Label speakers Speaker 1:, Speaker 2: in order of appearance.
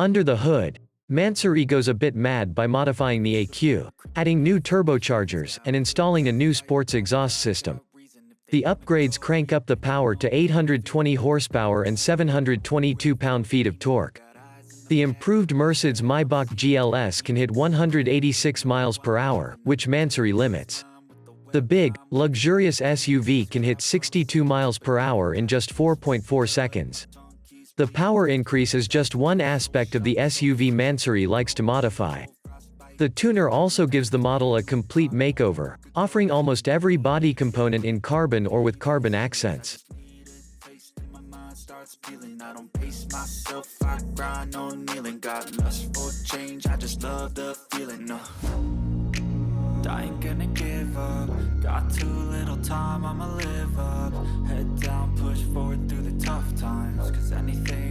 Speaker 1: Under the hood, Mansory goes a bit mad by modifying the AQ, adding new turbochargers, and installing a new sports exhaust system. The upgrades crank up the power to 820 horsepower and 722 pound-feet of torque. The improved Mercedes-Maybach GLS can hit 186 miles per hour, which Mansory limits. The big, luxurious SUV can hit 62 miles per hour in just 4.4 seconds. The power increase is just one aspect of the SUV Mansory likes to modify. The tuner also gives the model a complete makeover, offering almost every body component in carbon or with carbon accents.
Speaker 2: I don't pace myself, I grind on kneeling. Got lust for change, I just love the feeling. I ain't gonna give up. Got too little time, I'ma live up. Head down, push forward through the tough times. Cause anything